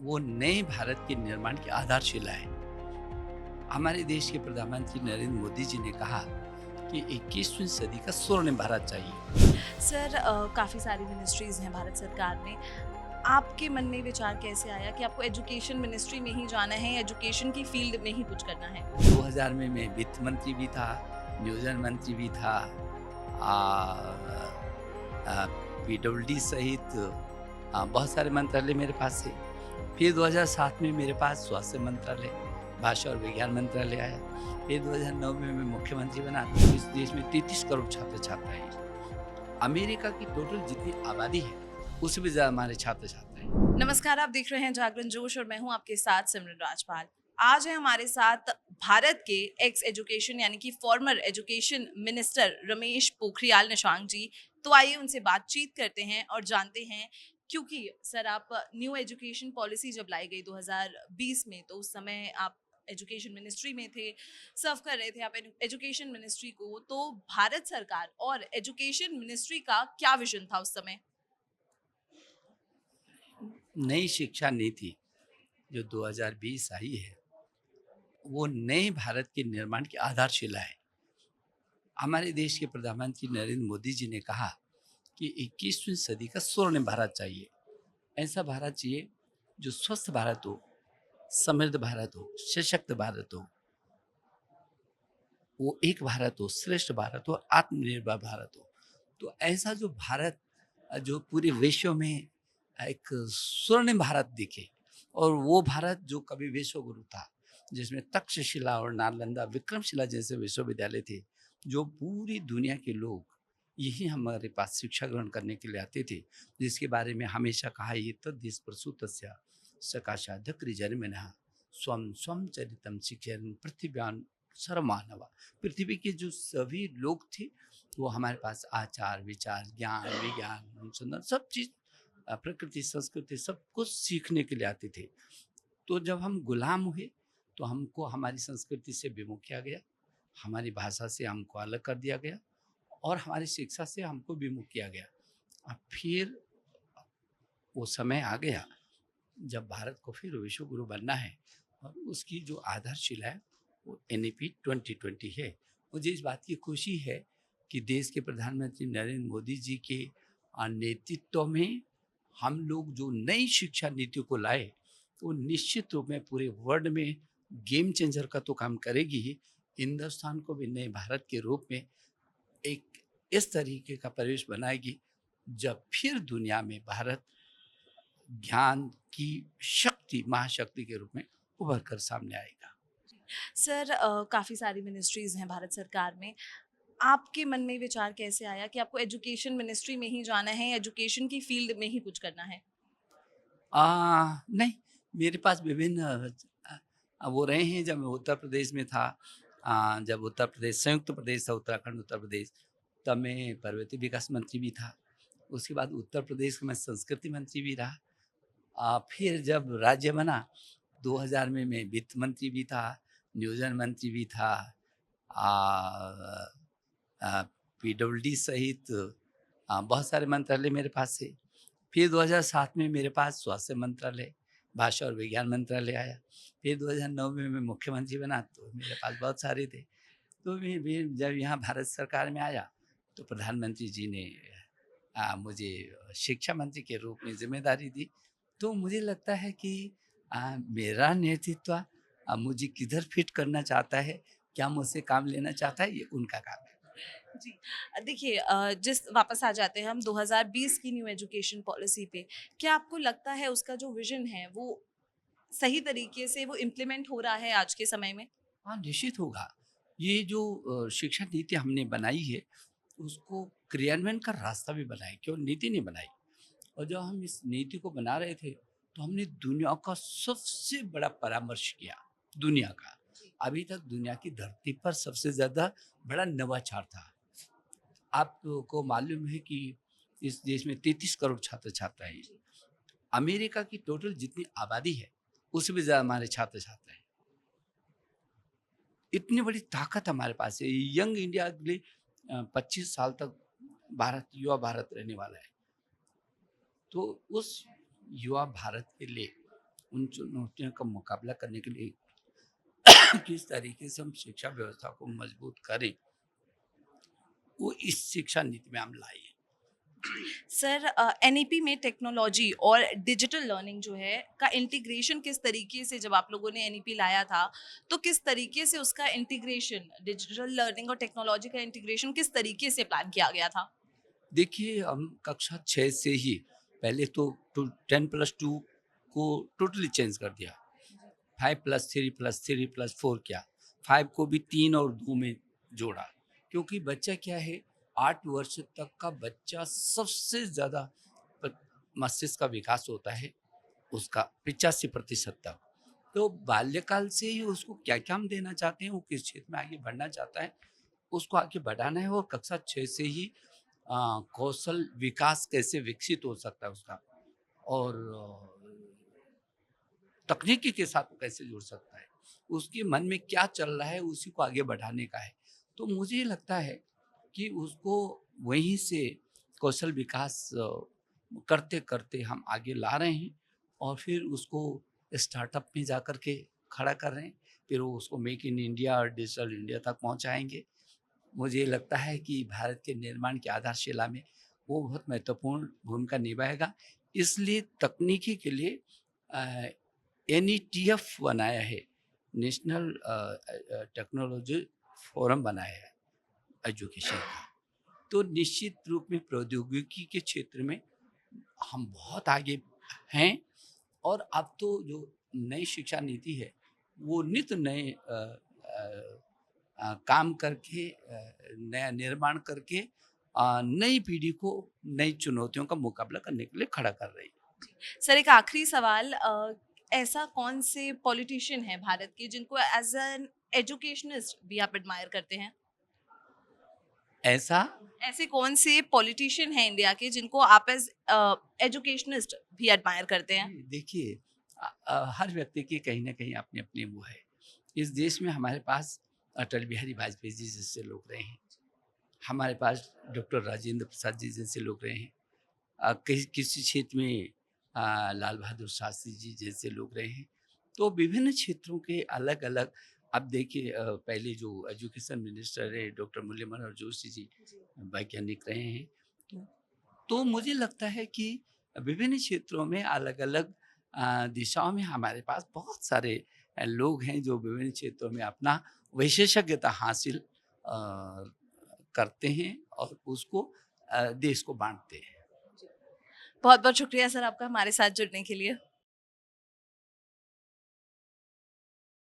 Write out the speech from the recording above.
वो नए भारत के निर्माण की आधारशिला है। हमारे देश के प्रधानमंत्री नरेंद्र मोदी जी ने कहा कि 21वीं सदी का स्वर्ण भारत चाहिए। सर काफ़ी सारी मिनिस्ट्रीज़ हैं भारत सरकार में। आपके मन में विचार कैसे आया कि आपको एजुकेशन मिनिस्ट्री में ही जाना है, एजुकेशन की फ़ील्ड में ही कुछ करना है? 2000 में मैं वित्त मंत्री भी था, नियोजन मंत्री भी था, पीडब्ल्यूडी सहित बहुत सारे मंत्रालय मेरे पास थे। फिर 2007 में मेरे पास स्वास्थ्य मंत्रालय, भाषा और विज्ञान मंत्रालय आया। फिर 2009 में मैं मुख्यमंत्री बना। तो इस देश में 33 करोड़ छात्र छात्रा हैं। अमेरिका की टोटल जितनी आबादी है उससे भी ज़्यादा हमारे छात्र छात्रा हैं। नमस्कार, आप देख रहे हैं जागरण जोश और मैं हूँ आपके साथ सिमरन राजपाल। आज है हमारे साथ भारत के एक्स एजुकेशन यानी कि former education minister Ramesh Pokhriyal Nishank ji. तो आइए उनसे बातचीत करते हैं और जानते हैं, क्योंकि सर आप न्यू एजुकेशन पॉलिसी जब लाई गई 2020 में, तो उस समय आप एजुकेशन मिनिस्ट्री में थे, सर्व कर रहे थे आप एजुकेशन मिनिस्ट्री को। तो भारत सरकार और एजुकेशन मिनिस्ट्री का क्या विजन था उस समय? नई शिक्षा नीति जो 2020 आई है वो नए भारत के निर्माण की आधारशिला है। हमारे देश के प्रधानमंत्री नरेंद्र मोदी जी ने कहा कि 21वीं सदी का स्वर्ण भारत चाहिए। ऐसा भारत चाहिए जो स्वस्थ भारत हो, समृद्ध भारत हो, सशक्त भारत हो, वो एक भारत हो, श्रेष्ठ भारत हो, आत्मनिर्भर भारत हो। तो ऐसा जो भारत जो पूरे विश्व में एक स्वर्ण भारत दिखे, और वो भारत जो कभी विश्व गुरु था, जिसमें तक्षशिला और नालंदा विक्रमशिला जैसे विश्वविद्यालय थे, जो पूरी दुनिया के लोग यही हमारे पास शिक्षा ग्रहण करने के लिए आते थे, जिसके बारे में हमेशा कहा ये तद्देश प्रसूतस्य सकाशाधक्रिजन्मनः स्वम स्वम चरितम शिक्षण पृथ्व्यान सर्वमानवा। पृथ्वी के जो सभी लोग थे वो हमारे पास आचार विचार ज्ञान विज्ञान अनुसंधान सब चीज प्रकृति संस्कृति सब कुछ सीखने के लिए आते थे। तो जब हम गुलाम हुए तो हमको हमारी संस्कृति से विमुख किया गया, हमारी भाषा से हमको अलग कर दिया गया और हमारी शिक्षा से हमको विमुख किया गया। अब फिर वो समय आ गया जब भारत को फिर विश्व गुरु बनना है, और उसकी जो आधारशिला है वो NEP 2020 है। मुझे इस बात की खुशी है कि देश के प्रधानमंत्री नरेंद्र मोदी जी के नेतृत्व में हम लोग जो नई शिक्षा नीति को लाए, वो निश्चित रूप में पूरे वर्ल्ड में गेम चेंजर का तो काम करेगी ही, हिंदुस्तान को भी नए भारत के रूप में एक इस तरीके का परिवेश बनाएगी जब फिर दुनिया में भारत ज्ञान की शक्ति महाशक्ति के रूप में उभर कर सामने आएगा। सर काफ़ी सारी मिनिस्ट्रीज़ हैं भारत सरकार में। आपके मन में विचार कैसे आया कि आपको एजुकेशन मिनिस्ट्री में ही जाना है, एजुकेशन की फ़ील्ड में ही कुछ करना है? नहीं, मेरे पास विभिन्न वो रहे हैं जब मैं उत्तर प्रदेश में था। जब उत्तर प्रदेश संयुक्त प्रदेश था, उत्तराखंड उत्तर प्रदेश, तब मैं पर्वतीय विकास मंत्री भी था। उसके बाद उत्तर प्रदेश का मैं संस्कृति मंत्री भी रहा। फिर जब राज्य बना 2000 में मैं वित्त मंत्री भी था, नियोजन मंत्री भी था, पीडब्ल्यूडी सहित बहुत सारे मंत्रालय मेरे पास थे। फिर 2007 में मेरे पास स्वास्थ्य मंत्रालय, भाषा और विज्ञान मंत्रालय आया। फिर 2009 में मैं मुख्यमंत्री बना तो मेरे पास बहुत सारे थे। तो मैं भी जब यहाँ भारत सरकार में आया तो प्रधानमंत्री जी ने मुझे शिक्षा मंत्री के रूप में जिम्मेदारी दी। तो मुझे लगता है कि मेरा नेतृत्व मुझे किधर फिट करना चाहता है, क्या मुझसे काम लेना चाहता है, ये उनका काम है। जी। देखिए जिस वापस आ जाते हैं हम 2020 की न्यू एजुकेशन पॉलिसी पे, क्या आपको लगता है उसका जो विज़न है वो सही तरीके से वो इम्प्लीमेंट हो रहा है आज के समय में? हाँ, निश्चित होगा। ये जो शिक्षा नीति हमने बनाई है, उसको क्रियान्वयन का रास्ता भी बनाया, केवल नीति नहीं बनाई। और जब हम इस नीति को बना रहे थे, तो हमने दुनिया का सबसे बड़ा परामर्श किया, दुनिया का। अभी तक दुनिया की धरती पर सबसे ज़्यादा बड़ा नवाचार था। आपको मालूम है कि इस देश में 33 करोड़ छात्र-छात्राएँ हैं। अमेरिका की टोटल जितनी आबादी है, उससे भी ज़्यादा हमारे छात्र-छात्रा हैं। इतनी बड़ी ताकत हमारे पास है। यंग इंडिया अगले 25 साल तक युवा भारत रहने वाला है। तो उस युवा भारत के लिए उन चुनौतियों का मुकाबला करने के लिए किस तरीके से हम शिक्षा व्यवस्था को मजबूत करें, वो इस शिक्षा नीति में हम लाए हैं। सर एनईपी में टेक्नोलॉजी और डिजिटल लर्निंग जो है का इंटीग्रेशन किस तरीके से, जब आप लोगों ने एनईपी लाया था तो किस तरीके से उसका इंटीग्रेशन, डिजिटल लर्निंग और टेक्नोलॉजी का इंटीग्रेशन किस तरीके से प्लान किया गया था? देखिए, हम कक्षा 6 से ही पहले तो 10+2 को टोटली चेंज कर दिया। 5+3+3+4 किया। 5 को भी 3 और 2 में जोड़ा, क्योंकि बच्चा क्या है, 8 वर्ष तक का बच्चा सबसे ज़्यादा मस्तिष्क का विकास होता है उसका 85% तक। तो बाल्यकाल से ही उसको क्या-क्या हम देना चाहते हैं, वो किस क्षेत्र में आगे बढ़ना चाहता है, उसको आगे बढ़ाना है। और कक्षा 6 से ही कौशल विकास कैसे विकसित हो सकता है उसका, और तकनीकी के साथ वो कैसे जुड़ सकता है, उसके मन में क्या चल रहा है, उसी को आगे बढ़ाने का है। तो मुझे लगता है कि उसको वहीं से कौशल विकास करते करते हम आगे ला रहे हैं, और फिर उसको स्टार्टअप में जा कर के खड़ा कर रहे हैं, फिर वो उसको मेक इन इंडिया और डिजिटल इंडिया तक पहुंचाएंगे। मुझे लगता है कि भारत के निर्माण की आधारशिला में वो बहुत महत्वपूर्ण भूमिका निभाएगा। इसलिए तकनीकी के लिए NETF बनाया है, नेशनल टेक्नोलॉजी फोरम बनाया है एजुकेशन का। तो निश्चित रूप में प्रौद्योगिकी के क्षेत्र में हम बहुत आगे हैं, और अब तो जो नई शिक्षा नीति है वो नित नए काम करके, नया निर्माण करके नई पीढ़ी को नई चुनौतियों का मुकाबला करने के लिए खड़ा कर रही है। सर एक आखिरी सवाल, ऐसा कौन से पॉलिटिशियन है भारत के जिनको एज एन एजुकेशनिस्ट भी आप एडमायर करते हैं? ऐसा ऐसे कौन से पॉलिटिशियन हैं इंडिया के जिनको आप एज एजुकेशनिस्ट भी एडमायर करते हैं? देखिए, हर व्यक्ति की कहीं ना कहीं अपनी अपनी वो है। इस देश में हमारे पास अटल बिहारी वाजपेयी जी जैसे लोग रहे हैं, हमारे पास डॉक्टर राजेंद्र प्रसाद जी जैसे लोग रहे हैं, किसी क्षेत्र में लाल बहादुर शास्त्री जी जैसे लोग रहे हैं। तो विभिन्न क्षेत्रों के अलग अलग, अब देखिए, पहले जो एजुकेशन मिनिस्टर है डॉक्टर मुरली मनोहर जोशी जी वैज्ञानिक रहे हैं। तो तो मुझे लगता है कि विभिन्न क्षेत्रों में अलग अलग दिशाओं में हमारे पास बहुत सारे लोग हैं जो विभिन्न क्षेत्रों में अपना विशेषज्ञता हासिल करते हैं और उसको देश को बांटते हैं। बहुत बहुत शुक्रिया सर आपका हमारे साथ जुड़ने के लिए।